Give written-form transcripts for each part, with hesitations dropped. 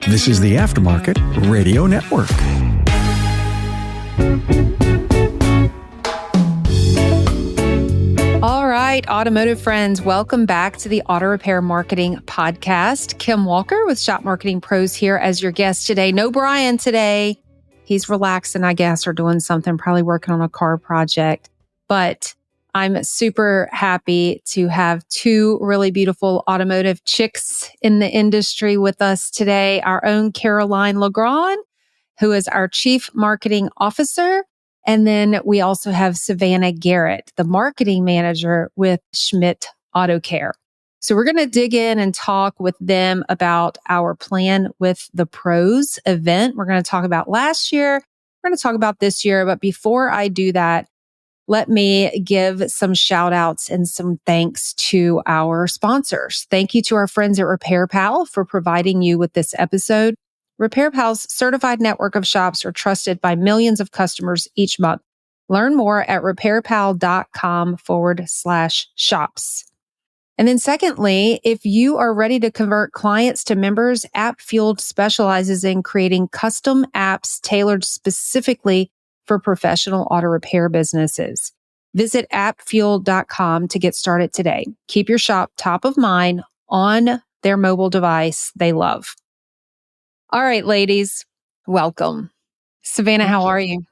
This is the Aftermarket Radio Network. All right, automotive friends, welcome back to the Auto Repair Marketing Podcast. Kim Walker with Shop Marketing Pros here as your guest today. No Brian today. He's relaxing, I guess, or doing something, probably working on a car project. But I'm super happy to have two really beautiful automotive chicks in the industry with us today. Our own Caroline Legrand, who is our Chief Marketing Officer. And then we also have Savannah Garrett, the Marketing Manager with Schmidt Auto Care. So we're going to dig in and talk with them about our Plan with the Pros event. We're going to talk about last year. We're going to talk about this year. But before I do that, let me give some shout outs and some thanks to our sponsors. Thank you to our friends at Repair Pal for providing you with this episode. Repair Pal's certified network of shops are trusted by millions of customers each month. Learn more at repairpal.com/shops. And then secondly, if you are ready to convert clients to members, AppFueled specializes in creating custom apps tailored specifically for professional auto repair businesses. Visit appfueled.com to get started today. Keep your shop top of mind on their mobile device they love. All right, ladies, welcome. Savannah, how are you?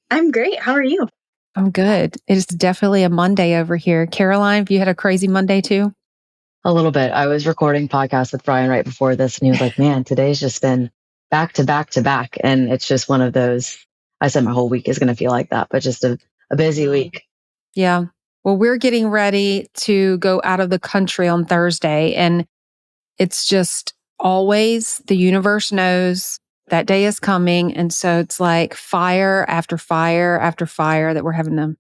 I'm great. How are you? I'm good. It is definitely a Monday over here. Caroline, have you had a crazy Monday too? A little bit. I was recording podcasts with Brian right before this, and he was like, man, today's just been back to back to back. And it's just one of those, I said my whole week is going to feel like that, but just a busy week. Yeah. Well, we're getting ready to go out of the country on Thursday, and it's just always the universe knows that day is coming. And so it's like fire after fire after fire that we're having to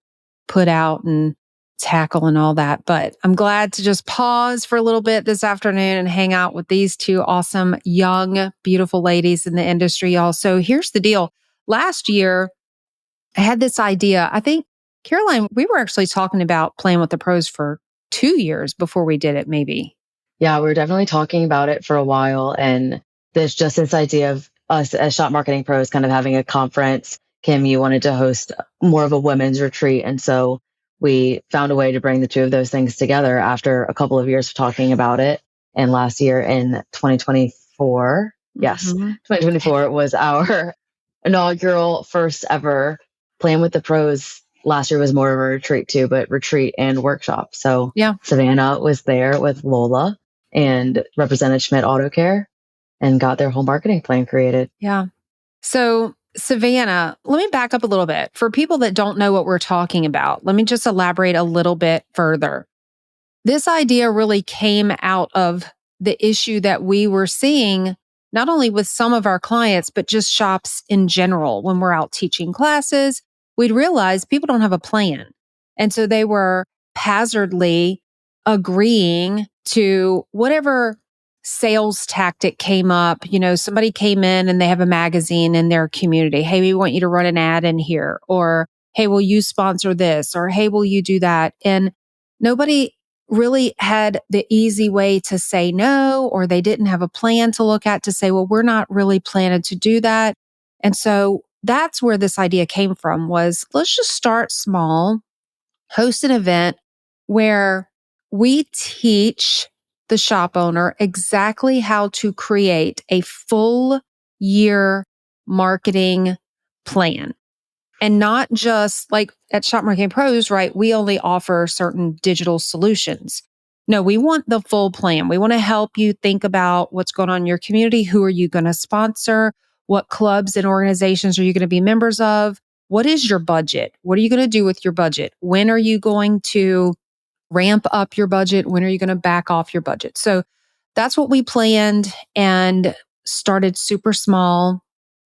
put out and tackle and all that. But I'm glad to just pause for a little bit this afternoon and hang out with these two awesome, young, beautiful ladies in the industry, y'all. So here's the deal. Last year, I had this idea. I think, Caroline, we were actually talking about Plan with the Pros for 2 years before we did it, maybe. Yeah, we were definitely talking about it for a while. And there's just this idea of us as Shop Marketing Pros kind of having a conference. Kim, you wanted to host more of a women's retreat. And so we found a way to bring the two of those things together after a couple of years of talking about it. And last year in 2024, yes, 2024 was our inaugural first ever Plan with the Pros. Last year was more of a retreat too, but retreat and workshop. So yeah, Savannah was there with Lola and represented Schmidt Auto Care and got their whole marketing plan created. Yeah. So Savannah, let me back up a little bit. For people that don't know what we're talking about, let me just elaborate a little bit further. This idea really came out of the issue that we were seeing, not only with some of our clients, but just shops in general. When we're out teaching classes, we'd realize people don't have a plan. And so they were haphazardly agreeing to whatever sales tactic came up. You know, somebody came in and they have a magazine in their community. Hey, we want you to run an ad in here. Or, hey, will you sponsor this? Or, hey, will you do that? And nobody really had the easy way to say no, or they didn't have a plan to look at to say, well, we're not really planning to do that. And so that's where this idea came from, was let's just start small, host an event where we teach the shop owner exactly how to create a full year marketing plan. And not just like at Shop Marketing Pros, right? We only offer certain digital solutions. No, we want the full plan. We want to help you think about what's going on in your community. Who are you going to sponsor? What clubs and organizations are you going to be members of? What is your budget? What are you going to do with your budget? When are you going to ramp up your budget? When are you going to back off your budget? So that's what we planned and started super small.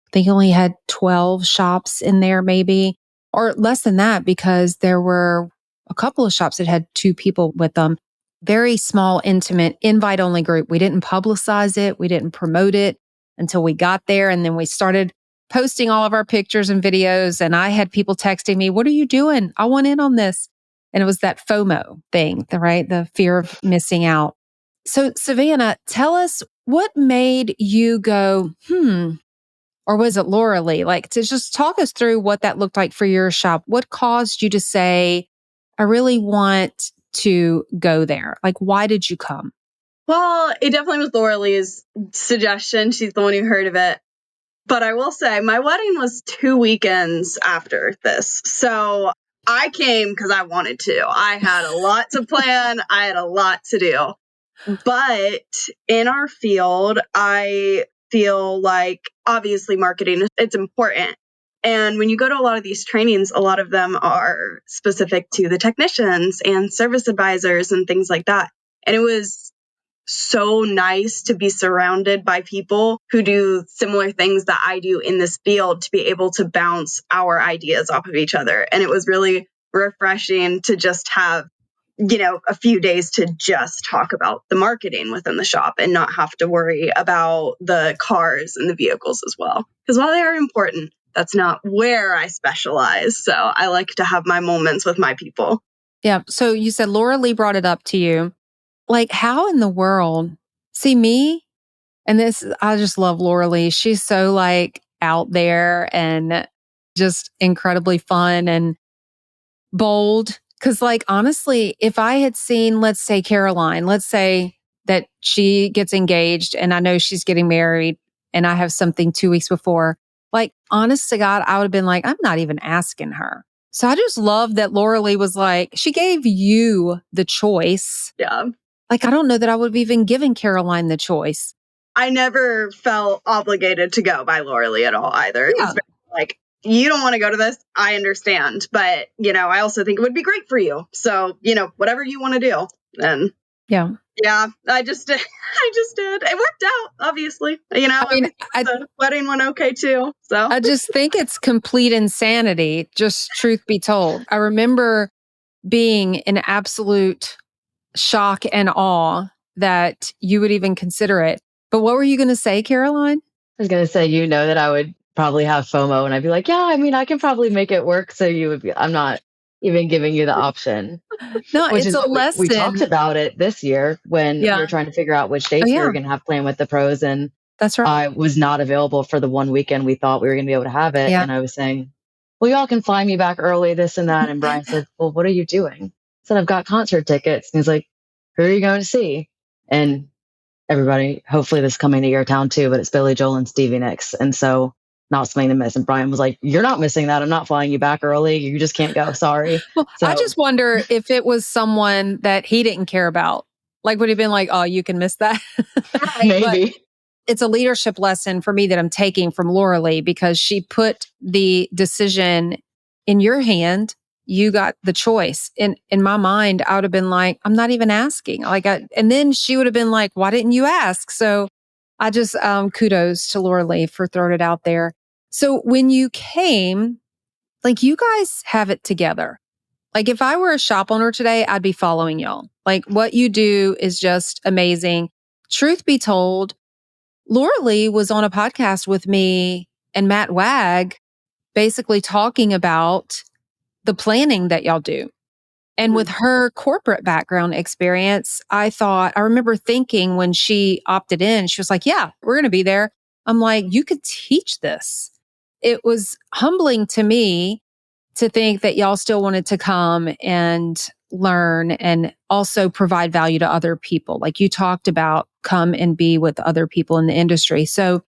I think only had 12 shops in there maybe, or less than that, because there were a couple of shops that had 2 people with them. Very small, intimate, invite-only group. We didn't publicize it. We didn't promote it until we got there. And then we started posting all of our pictures and videos. And I had people texting me, what are you doing? I want in on this. And it was that FOMO thing, right? The fear of missing out. So Savannah, tell us, what made you go, or was it Laura Lee? Like, to just talk us through what that looked like for your shop. What caused you to say, I really want to go there? Like, why did you come? Well, it definitely was Laura Lee's suggestion. She's the one who heard of it. But I will say my wedding was 2 weekends after this. So I came because I wanted to. I had a lot to plan. I had a lot to do. But in our field, I feel like obviously marketing, it's important. And when you go to a lot of these trainings, a lot of them are specific to the technicians and service advisors and things like that. And it was so nice to be surrounded by people who do similar things that I do in this field, to be able to bounce our ideas off of each other. And it was really refreshing to just have, a few days to just talk about the marketing within the shop and not have to worry about the cars and the vehicles as well. Because while they are important, that's not where I specialize. So I like to have my moments with my people. Yeah. So you said Laura Lee brought it up to you. Like, how in the world? See me, and this, I just love Laura Lee. She's so like out there and just incredibly fun and bold. Cause like, honestly, if I had seen, let's say Caroline, let's say that she gets engaged and I know she's getting married and I have something 2 weeks before, like, honest to God, I would have been like, I'm not even asking her. So I just love that Laura Lee was like, she gave you the choice. Yeah. Like, I don't know that I would have even given Caroline the choice. I never felt obligated to go by Laura Lee at all either. It was very like, you don't want to go to this, I understand. But, I also think it would be great for you. So, whatever you want to do. And yeah, I just did. It worked out, obviously. The wedding went okay too. So I just think it's complete insanity, just truth be told. I remember being in absolute shock and awe that you would even consider it. But what were you going to say, Caroline? I was going to say, that I would probably have FOMO and I'd be like, yeah, I can probably make it work. So I'm not even giving you the option. No, Which it's is a lesson. We talked about it this year when we were trying to figure out which dates we were going to have planned with the pros. And that's right. I was not available for the one weekend we thought we were going to be able to have it. Yeah. And I was saying, well, y'all can fly me back early, this and that. And Brian said, well, what are you doing? I said, I've got concert tickets. And he's like, who are you going to see? And everybody, hopefully this coming to your town too, but it's Billy Joel and Stevie Nicks. And so not something to miss. And Brian was like, you're not missing that. I'm not flying you back early. You just can't go. Sorry. Well, so, I just wonder if it was someone that he didn't care about. Like, would he have been like, oh, you can miss that? Maybe. But it's a leadership lesson for me that I'm taking from Laura Lee, because she put the decision in your hand. You got the choice. In my mind, I would have been like, I'm not even asking. And then she would have been like, why didn't you ask? So I just, kudos to Laura Lee for throwing it out there. So when you came, like, you guys have it together. Like, if I were a shop owner today, I'd be following y'all. Like, what you do is just amazing. Truth be told, Laura Lee was on a podcast with me and Matt Wag, basically talking about the planning that y'all do. And with her corporate background experience, I remember thinking when she opted in, she was like, yeah, we're going to be there. I'm like, you could teach this. It was humbling to me to think that y'all still wanted to come and learn and also provide value to other people. Like you talked about, come and be with other people in the industry. So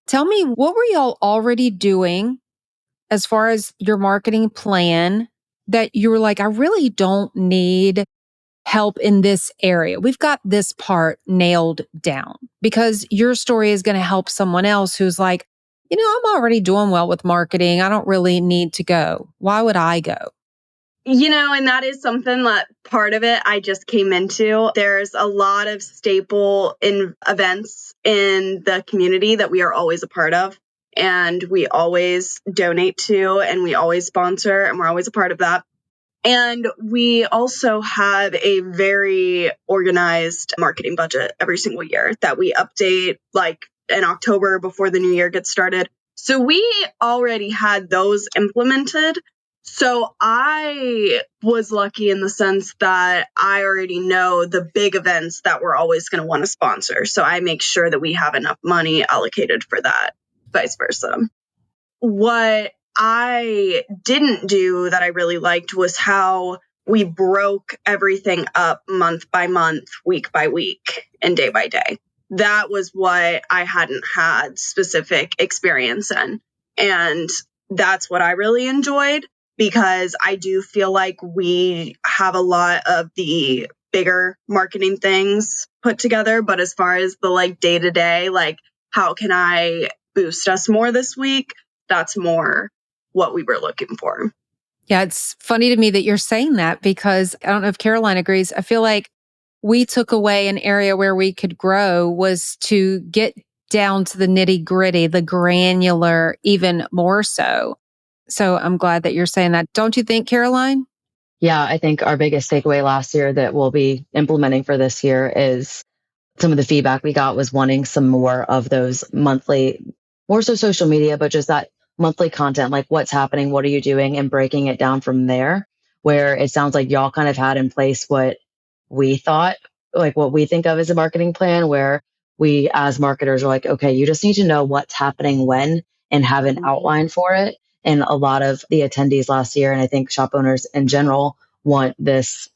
tell me, what were y'all already doing as far as your marketing plan that you were like, I really don't need help in this area. We've got this part nailed down, because your story is going to help someone else who's like, I'm already doing well with marketing. I don't really need to go. Why would I go? And that is something that part of it I just came into. There's a lot of staple events in the community that we are always a part of, and we always donate to, and we always sponsor, and we're always a part of that. And we also have a very organized marketing budget every single year that we update like in October before the new year gets started. So we already had those implemented. So I was lucky in the sense that I already know the big events that we're always going to want to sponsor. So I make sure that we have enough money allocated for that, vice versa. What I didn't do that I really liked was how we broke everything up month by month, week by week, and day by day. That was what I hadn't had specific experience in. And that's what I really enjoyed, because I do feel like we have a lot of the bigger marketing things put together. But as far as the day to day, how can I boost us more this week? That's more what we were looking for. Yeah, it's funny to me that you're saying that, because I don't know if Caroline agrees. I feel like we took away an area where we could grow was to get down to the nitty gritty, the granular, even more so. So I'm glad that you're saying that. Don't you think, Caroline? Yeah, I think our biggest takeaway last year that we'll be implementing for this year is some of the feedback we got was wanting some more of those monthly, more so social media, but just that monthly content, like what's happening, what are you doing, and breaking it down from there, where it sounds like y'all kind of had in place what we thought, like what we think of as a marketing plan, where we as marketers are like, okay, you just need to know what's happening when and have an outline for it. And a lot of the attendees last year, and I think shop owners in general, want this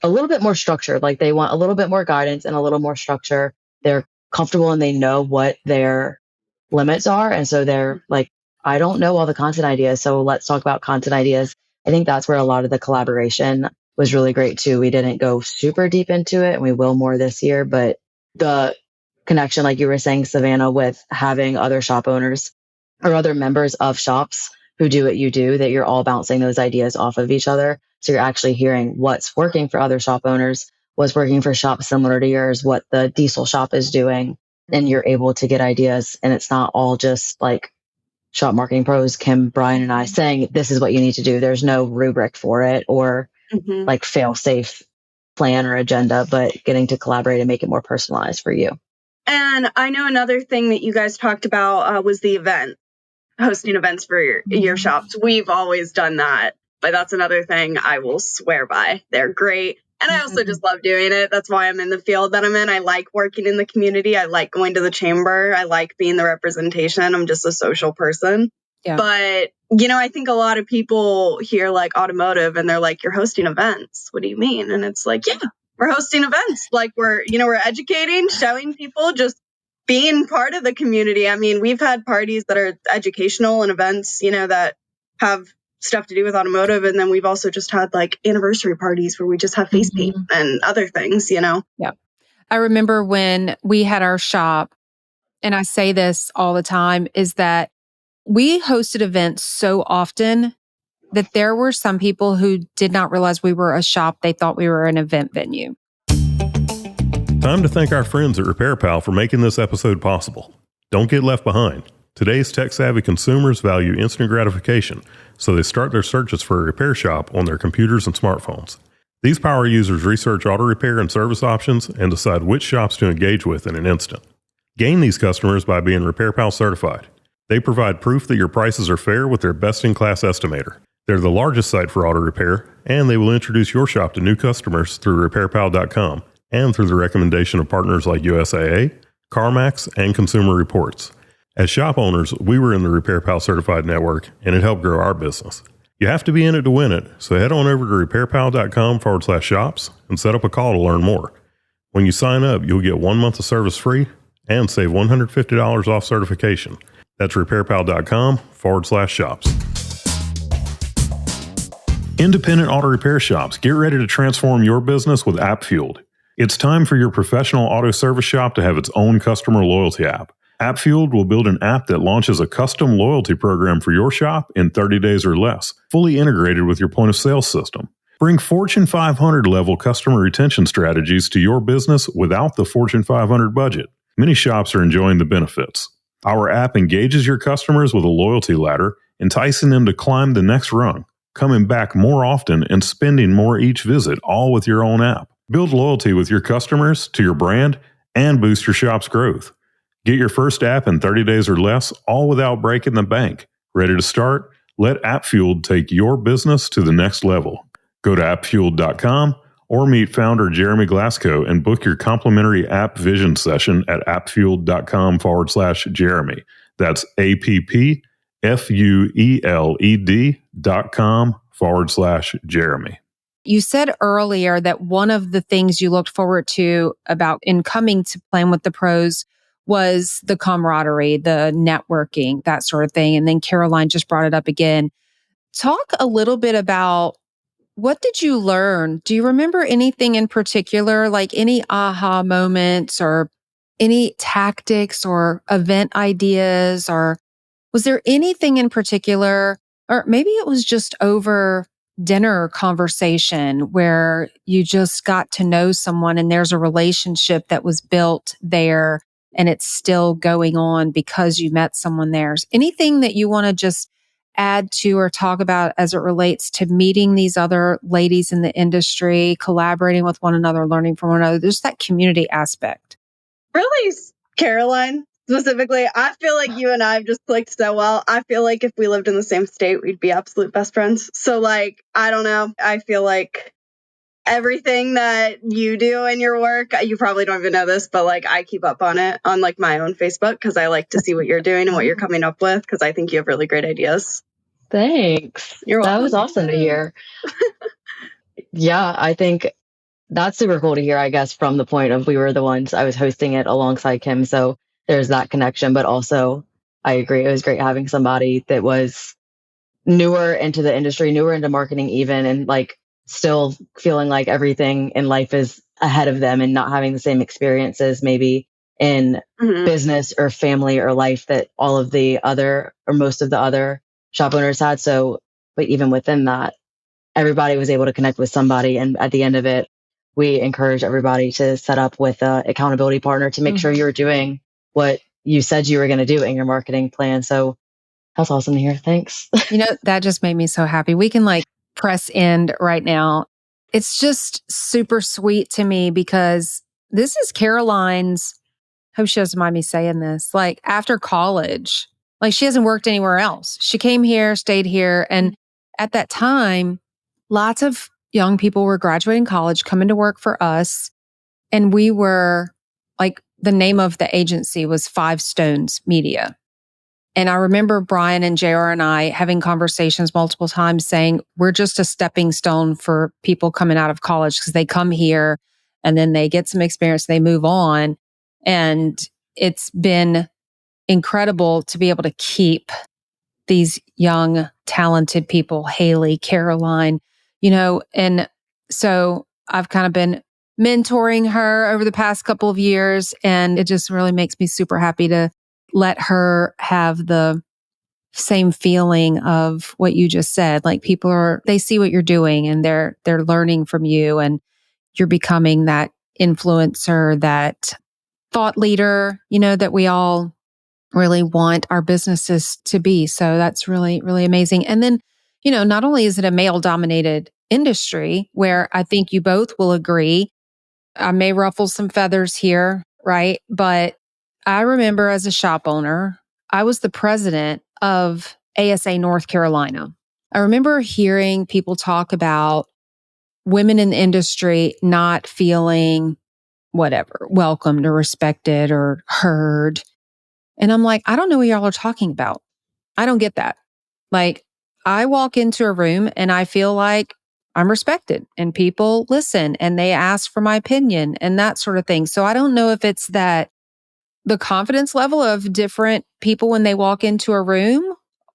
a little bit more structured. Like they want a little bit more guidance and a little more structure. They're comfortable and they know what their limits are. And so they're like, I don't know all the content ideas, so let's talk about content ideas. I think that's where a lot of the collaboration was really great too. We didn't go super deep into it, and we will more this year, but the connection, like you were saying, Savannah, with having other shop owners or other members of shops who do what you do, that you're all bouncing those ideas off of each other. So you're actually hearing what's working for other shop owners, what's working for shops similar to yours, what the diesel shop is doing, and you're able to get ideas. And it's not all just like Shop Marketing Pros, Kim, Brian, and I saying, this is what you need to do. There's no rubric for it or like fail safe plan or agenda, but getting to collaborate and make it more personalized for you. And I know another thing that you guys talked about was the event, hosting events for your shops. We've always done that, but that's another thing I will swear by. They're great. And I also just love doing it. That's why I'm in the field that I'm in. I like working in the community. I like going to the chamber. I like being the representation. I'm just a social person. Yeah. But, I think a lot of people hear like automotive and they're like, you're hosting events. What do you mean? And it's like, yeah, we're hosting events. Like we're educating, showing people, just being part of the community. I mean, we've had parties that are educational and events, that have stuff to do with automotive. And then we've also just had like anniversary parties where we just have face paint and other things, Yeah. I remember when we had our shop, and I say this all the time, is that we hosted events so often that there were some people who did not realize we were a shop. They thought we were an event venue. Time to thank our friends at Repair Pal for making this episode possible. Don't get left behind. Today's tech-savvy consumers value instant gratification, so they start their searches for a repair shop on their computers and smartphones. These power users research auto repair and service options and decide which shops to engage with in an instant. Gain these customers by being Repair Pal certified. They provide proof that your prices are fair with their best-in-class estimator. They're the largest site for auto repair, and they will introduce your shop to new customers through RepairPal.com and through the recommendation of partners like USAA, CarMax, and Consumer Reports. As shop owners, we were in the Repair Pal certified network, and it helped grow our business. You have to be in it to win it, so head on over to RepairPal.com/shops and set up a call to learn more. When you sign up, you'll get 1 month of service free and save $150 off certification. That's RepairPal.com/shops. Independent auto repair shops, get ready to transform your business with App Fueled. It's time for your professional auto service shop to have its own customer loyalty app. App Fueled will build an app that launches a custom loyalty program for your shop in 30 days or less, fully integrated with your point of sale system. Bring Fortune 500 level customer retention strategies to your business without the Fortune 500 budget. Many shops are enjoying the benefits. Our app engages your customers with a loyalty ladder, enticing them to climb the next rung, coming back more often and spending more each visit, all with your own app. Build loyalty with your customers to your brand and boost your shop's growth. Get your first app in 30 days or less, all without breaking the bank. Ready to start? Let AppFueled take your business to the next level. Go to appfueled.com or meet founder Jeremy Glasgow and book your complimentary app vision session at appfueled.com/Jeremy. That's appfueled.com/Jeremy. You said earlier that one of the things you looked forward to about in coming to Plan with the Pros was the camaraderie, the networking, that sort of thing. And then Caroline just brought it up again. Talk a little bit about, what did you learn? Do you remember anything in particular, like any aha moments or any tactics or event ideas? Or was there anything in particular, or maybe it was just over dinner conversation where you just got to know someone and there's a relationship that was built there and it's still going on because you met someone there? Anything that you want to just add to or talk about as it relates to meeting these other ladies in the industry, collaborating with one another, learning from one another, just that community aspect? Really, Caroline, specifically, I feel like you and I have just clicked so well. I feel like if we lived in the same state, we'd be absolute best friends. So like, I don't know. I feel like everything that you do in your work, you probably don't even know this, but like I keep up on it on like my own Facebook because I like to see what you're doing and what you're coming up with because I think you have really great ideas. Thanks. You're welcome. That was awesome to hear. Yeah, I think that's super cool to hear, I guess, from the point of we were the ones, I was hosting it alongside Kim. So there's that connection. But also, I agree. It was great having somebody that was newer into the industry, newer into marketing even, and like still feeling like everything in life is ahead of them and not having the same experiences maybe in business or family or life that all of the other or most of the other shop owners had. So, but even within that, everybody was able to connect with somebody. And at the end of it, we encourage everybody to set up with an accountability partner to make sure you're doing what you said you were going to do in your marketing plan. So that's awesome to hear. Thanks. You know, that just made me so happy. We can like press end right now. It's just super sweet to me because this is Caroline's, hope she doesn't mind me saying this, like after college, like she hasn't worked anywhere else. She came here, stayed here. And at that time, lots of young people were graduating college, coming to work for us. And we were like, the name of the agency was Five Stones Media. And I remember Brian and JR and I having conversations multiple times saying, we're just a stepping stone for people coming out of college because they come here and then they get some experience, they move on. And it's been incredible to be able to keep these young, talented people, Haley, Caroline, you know, and so I've kind of been mentoring her over the past couple of years. And it just really makes me super happy to let her have the same feeling of what you just said. Like people they see what you're doing and they're learning from you and you're becoming that influencer, that thought leader, you know, that we all really want our businesses to be. So that's really, really amazing. And then, you know, not only is it a male dominated industry where I think you both will agree, I may ruffle some feathers here, right? But I remember as a shop owner, I was the president of ASA North Carolina. I remember hearing people talk about women in the industry not feeling welcomed or respected or heard. And I'm like, I don't know what y'all are talking about. I don't get that. Like, I walk into a room and I feel like I'm respected and people listen and they ask for my opinion and that sort of thing. So I don't know if it's that the confidence level of different people when they walk into a room.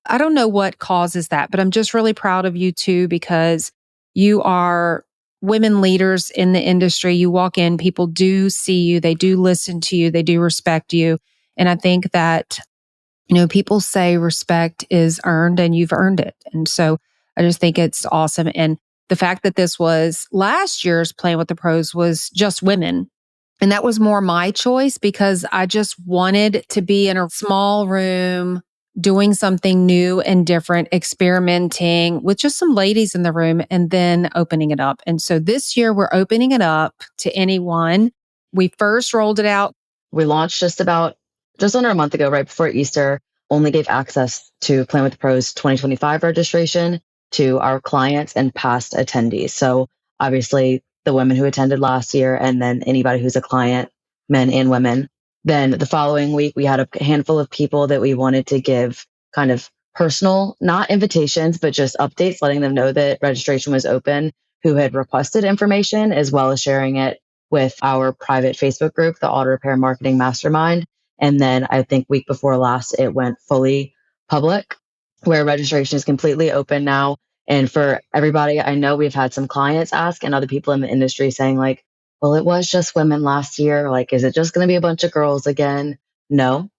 I don't know what causes that, but I'm just really proud of you too, because you are women leaders in the industry. You walk in, people do see you, they do listen to you, they do respect you. And I think that, you know, people say respect is earned and you've earned it. And so I just think it's awesome. And the fact that this was last year's Plan with the Pros was just women. And that was more my choice because I just wanted to be in a small room doing something new and different, experimenting with just some ladies in the room and then opening it up. And so this year we're opening it up to anyone. We first rolled it out. We launched just under a month ago, right before Easter. only gave access to Plan with the Pros 2025 registration to our clients and past attendees. So obviously the women who attended last year, and then anybody who's a client, men and women. Then the following week, we had a handful of people that we wanted to give kind of personal, not invitations, but just updates, letting them know that registration was open, who had requested information, as well as sharing it with our private Facebook group, the Auto Repair Marketing Mastermind. And then I think week before last, it went fully public, where registration is completely open now. And for everybody, I know we've had some clients ask and other people in the industry saying like, well, it was just women last year. Like, is it just going to be a bunch of girls again? No,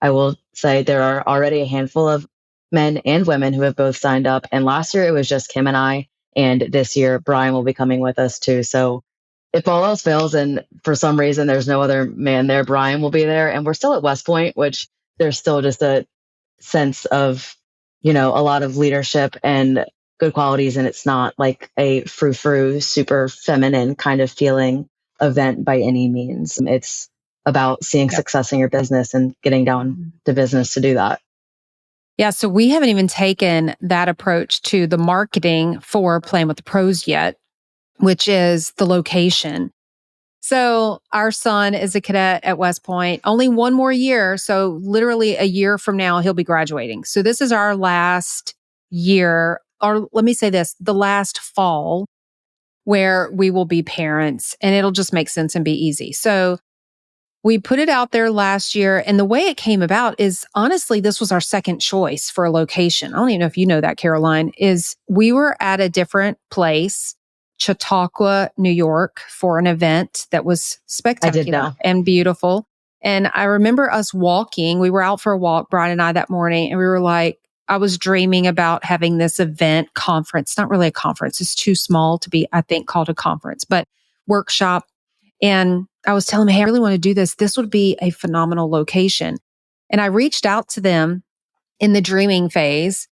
I will say there are already a handful of men and women who have both signed up. And last year it was just Kim and I. And this year, Brian will be coming with us too. So if all else fails and for some reason there's no other man there, Brian will be there. And we're still at West Point, which there's still just a sense of, a lot of leadership and good qualities. And it's not like a frou-frou, super feminine kind of feeling event by any means. It's about seeing success in your business and getting down to business to do that. Yeah, so we haven't even taken that approach to the marketing for Plan with the Pros yet, which is the location. So our son is a cadet at West Point, only one more year. So literally a year from now, he'll be graduating. So this is our last year, or let me say this, the last fall where we will be parents, and it'll just make sense and be easy. So we put it out there last year, and the way it came about is honestly, this was our second choice for a location. I don't even know if you know that, Caroline, is we were at a different place, Chautauqua, New York, for an event that was spectacular and beautiful. And I remember us walking, we were out for a walk, Brian and I, that morning, and we were like, I was dreaming about having this event conference, not really a conference. It's too small to be, I think, called a conference, but workshop. And I was telling him, hey, I really want to do this. This would be a phenomenal location. And I reached out to them in the dreaming phase.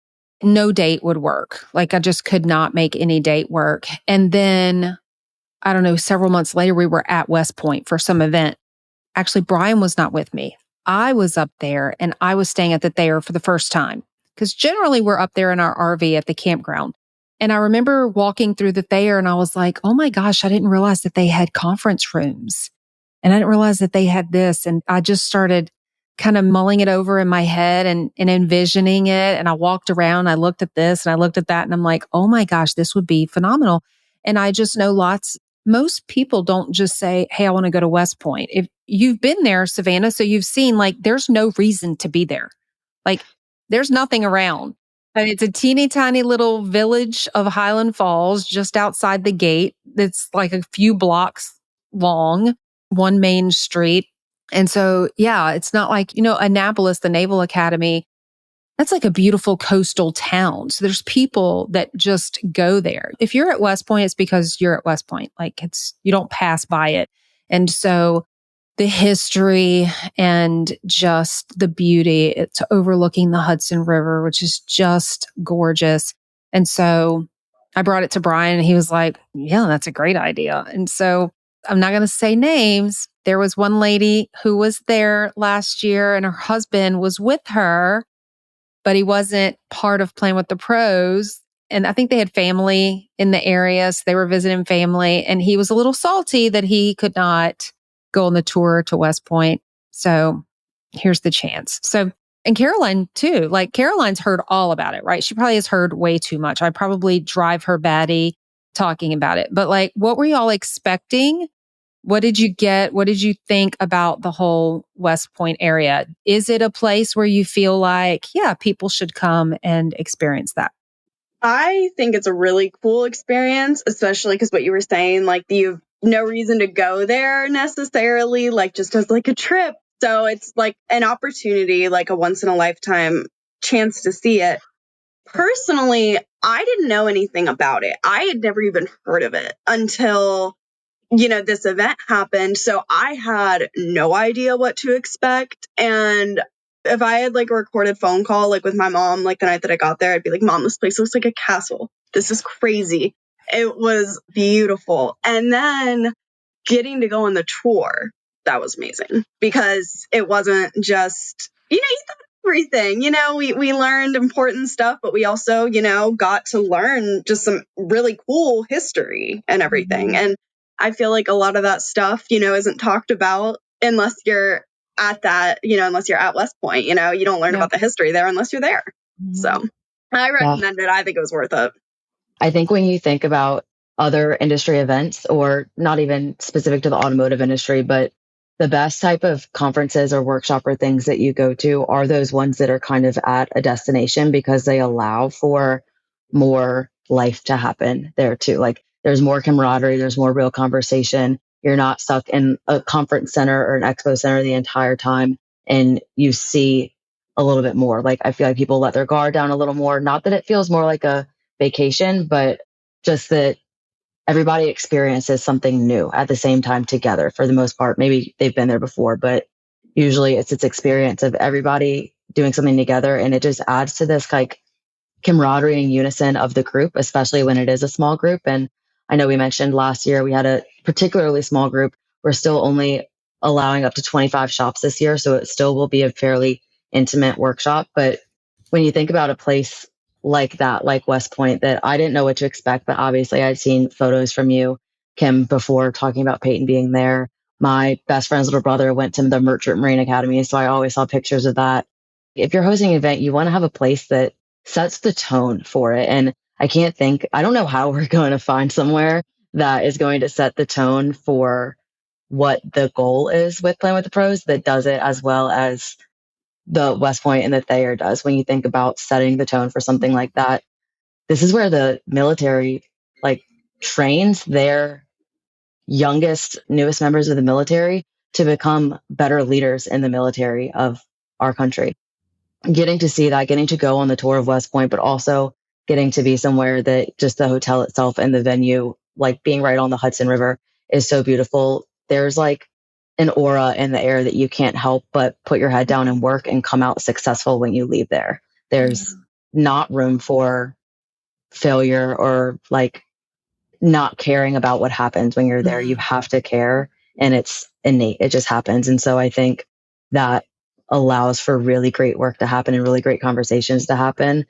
No date would work. Like I just could not make any date work. And then, I don't know, several months later, we were at West Point for some event. Actually, Brian was not with me. I was up there and I was staying at the Thayer for the first time. Because generally we're up there in our RV at the campground. And I remember walking through the Thayer and I was like, oh my gosh, I didn't realize that they had conference rooms. And I didn't realize that they had this. And I just started kind of mulling it over in my head and envisioning it. And I walked around, I looked at this and I looked at that and I'm like, oh my gosh, this would be phenomenal. And I just know most people don't just say, hey, I want to go to West Point. If you've been there, Savannah, so you've seen like, there's no reason to be there. Like there's nothing around. And it's a teeny tiny little village of Highland Falls just outside the gate. It's like a few blocks long, one main street. And so, yeah, it's not like, Annapolis, the Naval Academy, that's like a beautiful coastal town. So there's people that just go there. If you're at West Point, it's because you're at West Point. Like you don't pass by it. And so the history and just the beauty, it's overlooking the Hudson River, which is just gorgeous. And so I brought it to Brian and he was like, yeah, that's a great idea. And so I'm not going to say names. There was one lady who was there last year and her husband was with her, but he wasn't part of Plan with the Pros. And I think they had family in the area. So they were visiting family and he was a little salty that he could not go on the tour to West Point. So here's the chance. So, and Caroline too, like Caroline's heard all about it, right? She probably has heard way too much. I probably drive her batty talking about it. But like, what were y'all expecting? What did you get? What did you think about the whole West Point area? Is it a place where you feel like, yeah, people should come and experience that? I think it's a really cool experience, especially because what you were saying, like you have no reason to go there necessarily, like just as like a trip. So it's like an opportunity, like a once in a lifetime chance to see it. Personally, I didn't know anything about it. I had never even heard of it until, this event happened. So I had no idea what to expect. And if I had like a recorded phone call, like with my mom, like the night that I got there, I'd be like, Mom, this place looks like a castle. This is crazy. It was beautiful. And then getting to go on the tour, that was amazing because it wasn't just, you thought everything. We learned important stuff, but we also, got to learn just some really cool history and everything. Mm-hmm. And I feel like a lot of that stuff, isn't talked about unless you're at that, unless you're at West Point. You don't learn about the history there unless you're there. Mm-hmm. So I recommend it. I think it was worth it. I think when you think about other industry events, or not even specific to the automotive industry, but the best type of conferences or workshop or things that you go to are those ones that are kind of at a destination, because they allow for more life to happen there too. Like there's more camaraderie, there's more real conversation. You're not stuck in a conference center or an expo center the entire time, and you see a little bit more. Like I feel like people let their guard down a little more. Not that it feels more like a vacation, but just that everybody experiences something new at the same time together for the most part. Maybe they've been there before, but usually it's its experience of everybody doing something together. And it just adds to this like camaraderie and unison of the group, especially when it is a small group. And I know we mentioned last year we had a particularly small group. We're still only allowing up to 25 shops this year, so it still will be a fairly intimate workshop. But when you think about a place like that, like West Point, that I didn't know what to expect, but obviously I'd seen photos from you, Kim, before talking about Peyton being there. My best friend's little brother went to the Merchant Marine Academy, so I always saw pictures of that. If you're hosting an event, you want to have a place that sets the tone for it. And I don't know how we're going to find somewhere that is going to set the tone for what the goal is with Plan with the Pros that does it as well as the West Point and the Thayer does. When you think about setting the tone for something like that, this is where the military trains their youngest, newest members of the military to become better leaders in the military of our country. Getting to see that, getting to go on the tour of West Point, but also getting to be somewhere that just the hotel itself and the venue, like being right on the Hudson River, is so beautiful. There's like an aura in the air that you can't help but put your head down and work and come out successful when you leave there. There's not room for failure or not caring about what happens when you're there. You have to care, and it's innate. It just happens. And so I think that allows for really great work to happen and really great conversations to happen.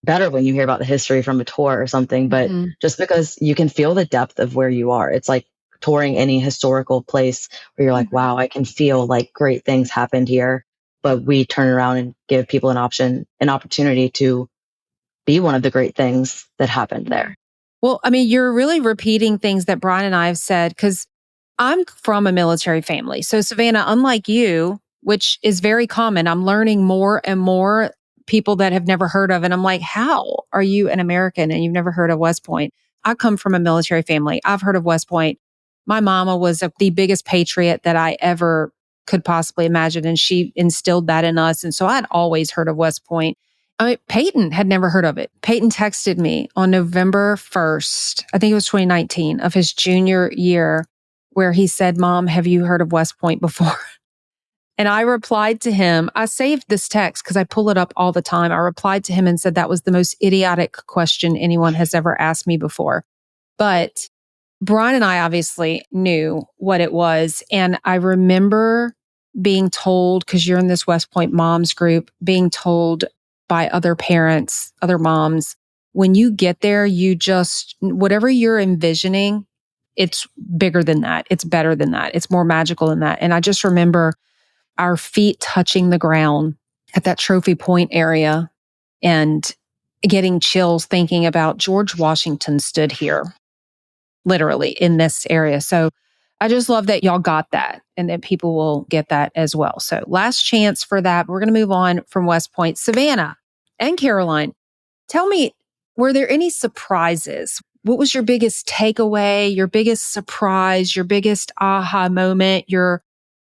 Better when you hear about the history from a tour or something, but just because you can feel the depth of where you are. It's like touring any historical place where you're like, wow, I can feel like great things happened here. But we turn around and give people an opportunity to be one of the great things that happened there. Well, I mean, you're really repeating things that Brian and I have said, because I'm from a military family. So Savannah, unlike you, which is very common, I'm learning more and more people that have never heard of. And I'm like, how are you an American and you've never heard of West Point? I come from a military family. I've heard of West Point. My mama was the biggest patriot that I ever could possibly imagine. And she instilled that in us. And so I'd always heard of West Point. Peyton had never heard of it. Peyton texted me on November 1st, I think it was 2019, of his junior year, where he said, Mom, have you heard of West Point before? And I replied to him, I saved this text because I pull it up all the time. I replied to him and said, that was the most idiotic question anyone has ever asked me before. But Brian and I obviously knew what it was. And I remember being told, because you're in this West Point moms group, being told by other parents, other moms, when you get there, you just, whatever you're envisioning, it's bigger than that. It's better than that. It's more magical than that. And I just remember our feet touching the ground at that Trophy Point area and getting chills thinking about George Washington stood here, literally in this area. So I just love that y'all got that and that people will get that as well. So last chance for that. We're going to move on from West Point. Savannah and Caroline, tell me, were there any surprises? What was your biggest takeaway, your biggest surprise, your biggest aha moment, your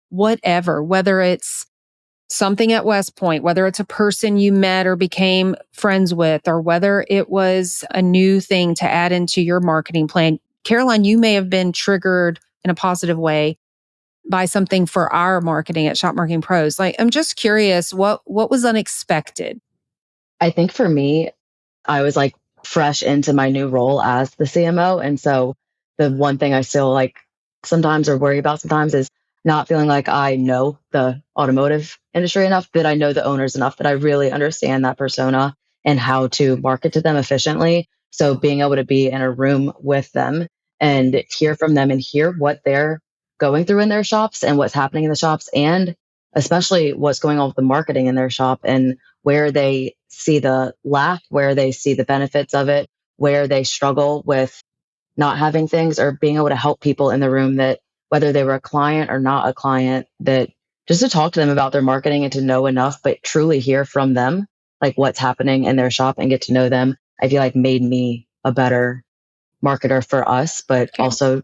whatever, whether it's something at West Point, whether it's a person you met or became friends with, or whether it was a new thing to add into your marketing plan. Caroline, you may have been triggered in a positive way by something for our marketing at Shop Marketing Pros. I'm just curious, what was unexpected? I think for me, I was fresh into my new role as the CMO. And so the one thing I still sometimes or worry about sometimes is not feeling like I know the automotive industry enough, that I know the owners enough, that I really understand that persona and how to market to them efficiently. So being able to be in a room with them and hear from them and hear what they're going through in their shops and what's happening in the shops, and especially what's going on with the marketing in their shop and where they see the lack, where they see the benefits of it, where they struggle with not having things, or being able to help people in the room, that whether they were a client or not a client, that just to talk to them about their marketing and to know enough, but truly hear from them, like what's happening in their shop and get to know them, I feel like made me a better marketer for us, but also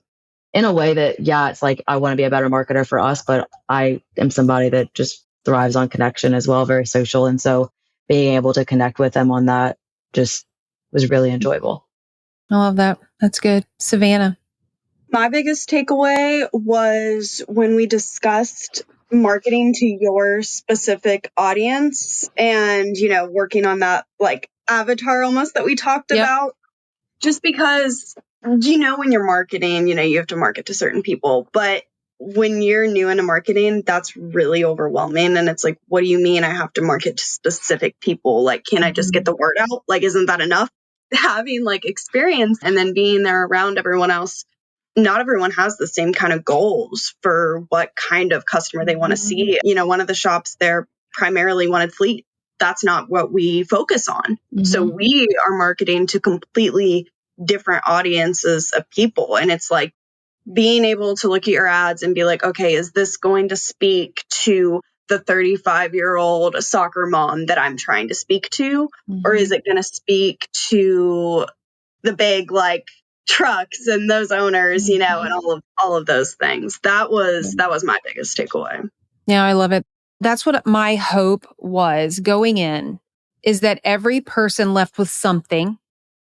in a way that, yeah, it's like I want to be a better marketer for us, but I am somebody that just thrives on connection as well, very social. And so being able to connect with them on that just was really enjoyable. I love that. That's good. Savannah. My biggest takeaway was when we discussed marketing to your specific audience and, working on that like avatar almost that we talked about. Just because, when you're marketing, you have to market to certain people. But when you're new into marketing, that's really overwhelming. And it's like, what do you mean I have to market to specific people? Like, can I just get the word out? Like, isn't that enough? Having like experience and then being there around everyone else, not everyone has the same kind of goals for what kind of customer they want to see. One of the shops there primarily wanted fleet. That's not what we focus on. So we are marketing to completely different audiences of people. And it's like being able to look at your ads and be like, okay, is this going to speak to the 35-year-old soccer mom that I'm trying to speak to? Or is it going to speak to the big like trucks and those owners, and all of those things? That was my biggest takeaway. Yeah, I love it. That's what my hope was going in, is that every person left with something.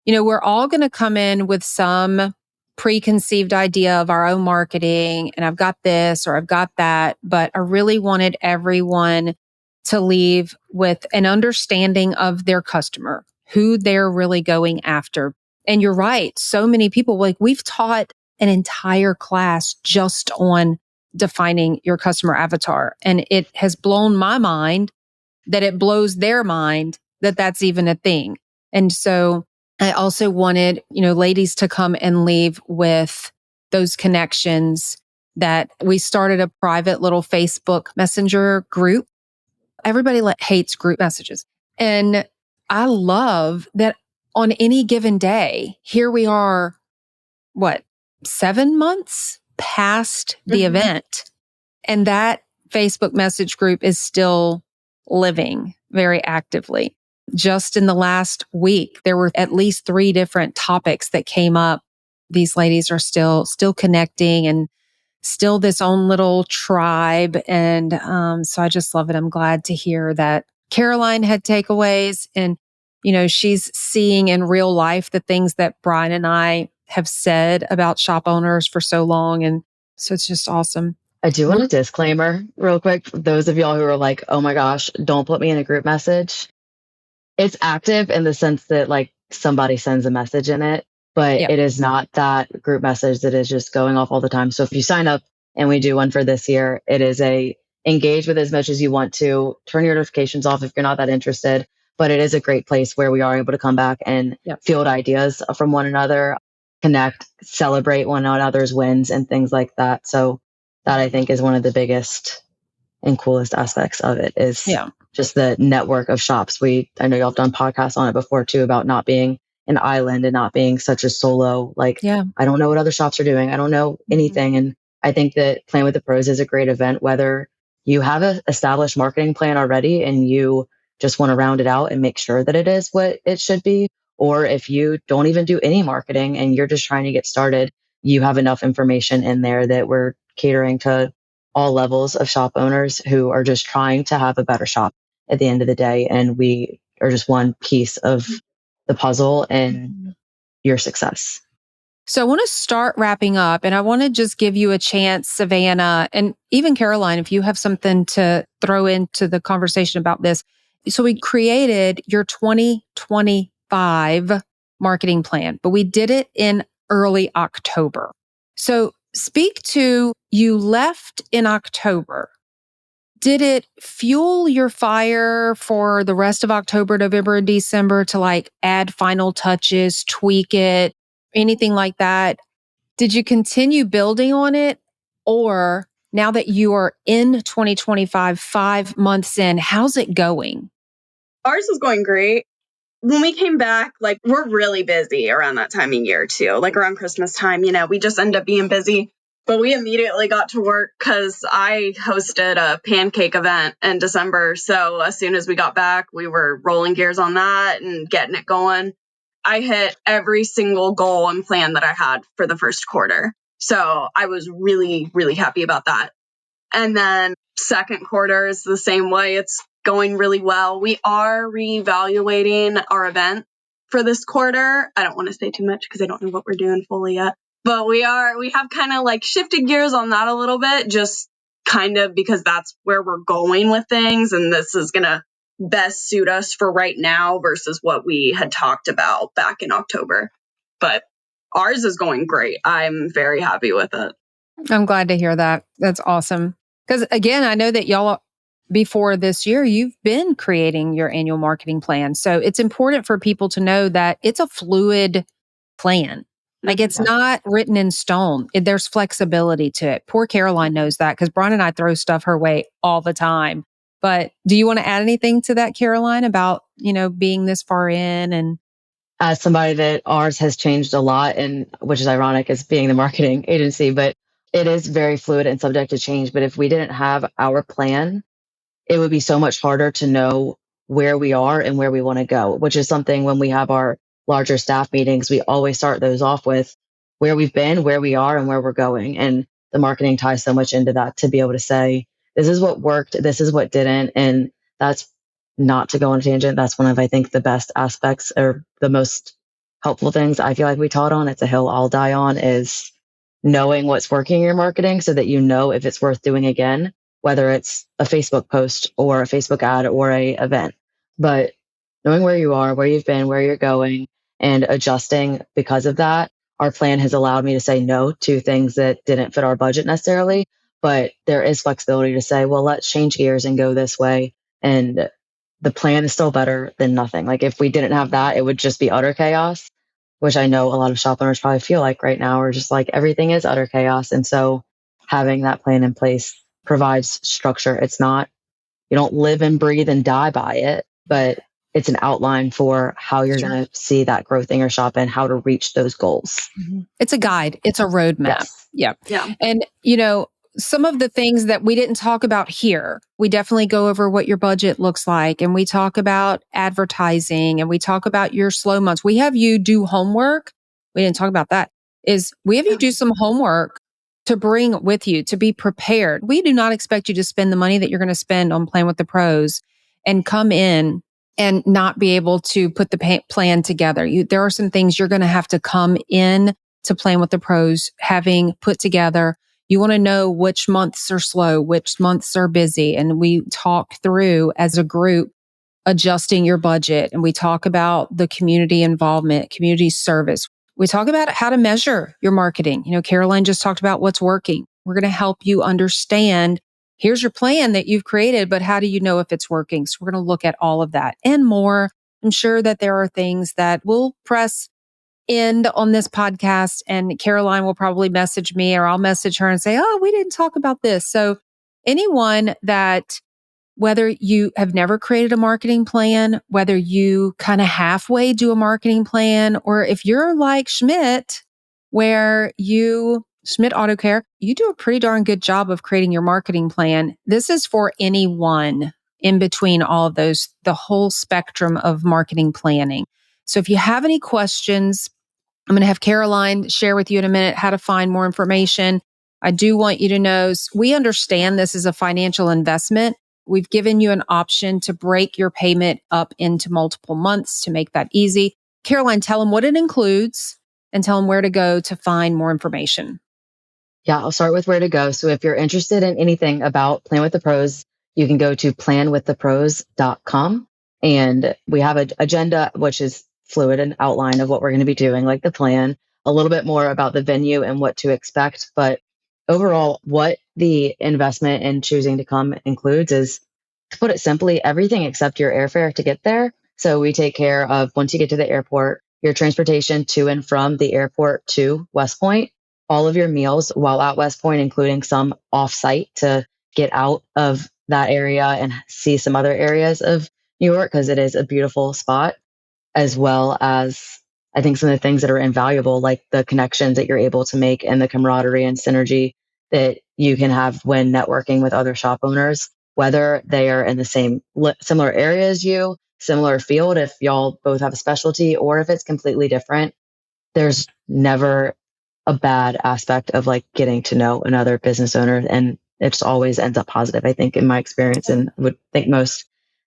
We're all going to come in with some preconceived idea of our own marketing, and I've got this or I've got that, but I really wanted everyone to leave with an understanding of their customer, who they're really going after. And you're right. So many people, like we've taught an entire class just on defining your customer avatar. And it has blown my mind that it blows their mind that that's even a thing. And so I also wanted, ladies to come and leave with those connections, that we started a private little Facebook Messenger group. Everybody hates group messages. And I love that on any given day, here we are, 7 months past the event. And that Facebook message group is still living very actively. Just in the last week, there were at least 3 different topics that came up. These ladies are still connecting and still this own little tribe. And so I just love it. I'm glad to hear that Caroline had takeaways, and, she's seeing in real life the things that Brian and I have said about shop owners for so long. And so it's just awesome. I do want a disclaimer real quick for those of y'all who are like, oh my gosh, don't put me in a group message. It's active in the sense that like somebody sends a message in it, but it is not that group message that is just going off all the time. So if you sign up and we do one for this year, it is engage with as much as you want to, turn your notifications off if you're not that interested, but it is a great place where we are able to come back and field ideas from one another, connect, celebrate one another's wins and things like that. So that I think is one of the biggest and coolest aspects of it is just the network of shops. I know y'all have done podcasts on it before too, about not being an island and not being such a solo, I don't know what other shops are doing. I don't know anything. And I think that Plan with the Pros is a great event, whether you have an established marketing plan already and you just want to round it out and make sure that it is what it should be, or if you don't even do any marketing and you're just trying to get started, you have enough information in there that we're catering to all levels of shop owners who are just trying to have a better shop at the end of the day. And we are just one piece of the puzzle in your success. So I want to start wrapping up, and I want to just give you a chance, Savannah, and even Caroline, if you have something to throw into the conversation about this. So we created your 2025 marketing plan, but we did it in early October. So speak to, you left in October. Did it fuel your fire for the rest of October, November, and December to like add final touches, tweak it, anything like that? Did you continue building on it? Or now that you are in 2025, 5 months in, how's it going? Ours is going great. When we came back, like, we're really busy around that time of year too. Like around Christmas time, we just end up being busy. But we immediately got to work because I hosted a pancake event in December. So as soon as we got back, we were rolling gears on that and getting it going. I hit every single goal and plan that I had for the first quarter. So I was really, really happy about that. And then second quarter is the same way. It's going really well. We are reevaluating our event for this quarter. I don't want to say too much because I don't know what we're doing fully yet. But we have kind of like shifted gears on that a little bit, just kind of because that's where we're going with things. And this is going to best suit us for right now versus what we had talked about back in October. But ours is going great. I'm very happy with it. I'm glad to hear that. That's awesome. Because again, I know that y'all, before this year, you've been creating your annual marketing plan. So it's important for people to know that it's a fluid plan. Like it's not written in stone. There's flexibility to it. Poor Caroline knows that because Brian and I throw stuff her way all the time. But do you want to add anything to that, Caroline, about, being this far in? And as somebody that ours has changed a lot, and which is ironic as being the marketing agency, but it is very fluid and subject to change. But if we didn't have our plan, it would be so much harder to know where we are and where we want to go, which is something when we have our larger staff meetings, we always start those off with where we've been, where we are, and where we're going. And the marketing ties so much into that to be able to say, this is what worked, this is what didn't. And that's not to go on a tangent. That's one of, I think, the best aspects or the most helpful things I feel like we taught on. It's a hill I'll die on, is knowing what's working in your marketing so that you know if it's worth doing again, whether it's a Facebook post or a Facebook ad or a event. But knowing where you are, where you've been, where you're going, and adjusting because of that. Our plan has allowed me to say no to things that didn't fit our budget necessarily, but there is flexibility to say, well, let's change gears and go this way. And the plan is still better than nothing. Like if we didn't have that, it would just be utter chaos, which I know a lot of shop owners probably feel like right now, or just like everything is utter chaos. And so having that plan in place provides structure. It's not, you don't live and breathe and die by it, but it's an outline for how you're going to see that growth in your shop and how to reach those goals. It's a guide. It's a roadmap. Yeah. And, some of the things that we didn't talk about here, we definitely go over what your budget looks like. And we talk about advertising and we talk about your slow months. We have you do homework. We didn't talk about that. We have you do some homework to bring with you, to be prepared. We do not expect you to spend the money that you're going to spend on Plan with the Pros and come in and not be able to put the plan together. There are some things you're going to have to come in to Plan with the Pros having put together. You want to know which months are slow, which months are busy. And we talk through as a group adjusting your budget. And we talk about the community involvement, community service. We talk about how to measure your marketing. Caroline just talked about what's working. We're going to help you understand, here's your plan that you've created, but how do you know if it's working? So we're going to look at all of that and more. I'm sure that there are things that will press end on this podcast, and Caroline will probably message me or I'll message her and say, oh, we didn't talk about this. So anyone that, whether you have never created a marketing plan, whether you kind of halfway do a marketing plan, or if you're like Schmidt, where Schmidt Auto Care, you do a pretty darn good job of creating your marketing plan. This is for anyone in between all of those, the whole spectrum of marketing planning. So if you have any questions, I'm going to have Caroline share with you in a minute how to find more information. I do want you to know, we understand this is a financial investment. We've given you an option to break your payment up into multiple months to make that easy. Caroline, tell them what it includes and tell them where to go to find more information. Yeah, I'll start with where to go. So if you're interested in anything about Plan with the Pros, you can go to planwiththepros.com. And we have an agenda, which is fluid, an outline of what we're going to be doing, like the plan. a little bit more about the venue and what to expect. But overall, what the investment in choosing to come includes is, to put it simply, everything except your airfare to get there. So we take care of, once you get to the airport, your transportation to and from the airport to West Point, all of your meals while at West Point, including some off-site to get out of that area and see some other areas of New York, because it is a beautiful spot, as well as I think some of the things that are invaluable, like the connections that you're able to make and the camaraderie and synergy that you can have when networking with other shop owners, whether they are in the same similar area as you, similar field, if y'all both have a specialty, or if it's completely different. There's never a bad aspect of like getting to know another business owner, and it just always ends up positive, I think, in my experience, and would think most,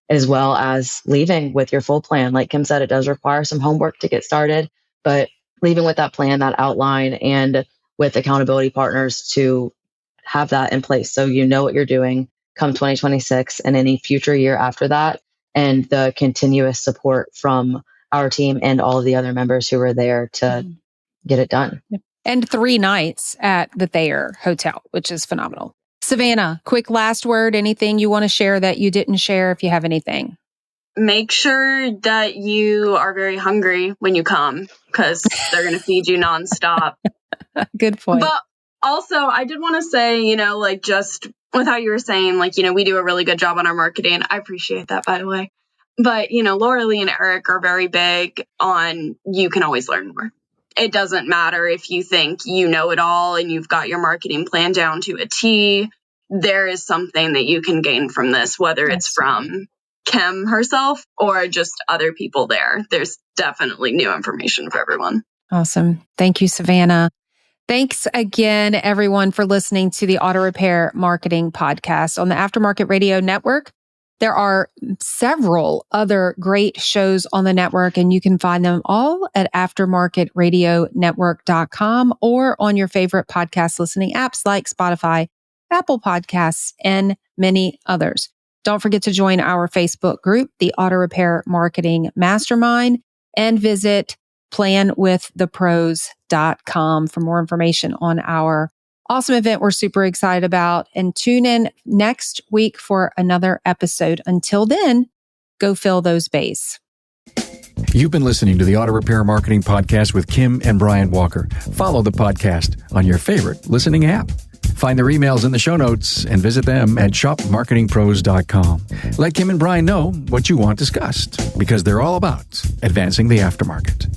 as well as leaving with your full plan. Like Kim said, it does require some homework to get started, but leaving with that plan, that outline, and with accountability partners to have that in place so you know what you're doing come 2026 and any future year after that, and the continuous support from our team and all of the other members who were there to get it done. And 3 nights at the Thayer Hotel, which is phenomenal. Savannah, quick last word, anything you want to share that you didn't share, if you have anything? Make sure that you are very hungry when you come, because they're going to feed you nonstop. Good point. But also, I did want to say, like just with how you were saying, like, we do a really good job on our marketing. I appreciate that, by the way. But, Laura Lee and Eric are very big on you can always learn more. It doesn't matter if you think you know it all and you've got your marketing plan down to a T. There is something that you can gain from this, whether it's from Kim herself or just other people there. There's definitely new information for everyone. Awesome. Thank you, Savannah. Thanks again, everyone, for listening to the Auto Repair Marketing Podcast on the Aftermarket Radio Network. There are several other great shows on the network, and you can find them all at aftermarketradionetwork.com or on your favorite podcast listening apps like Spotify, Apple Podcasts, and many others. Don't forget to join our Facebook group, the Auto Repair Marketing Mastermind, and visit planwiththepros.com for more information on our awesome event we're super excited about. And tune in next week for another episode. Until then, go fill those bays. You've been listening to the Auto Repair Marketing Podcast with Kim and Brian Walker. Follow the podcast on your favorite listening app. Find their emails in the show notes and visit them at shopmarketingpros.com. Let Kim and Brian know what you want discussed, because they're all about advancing the aftermarket.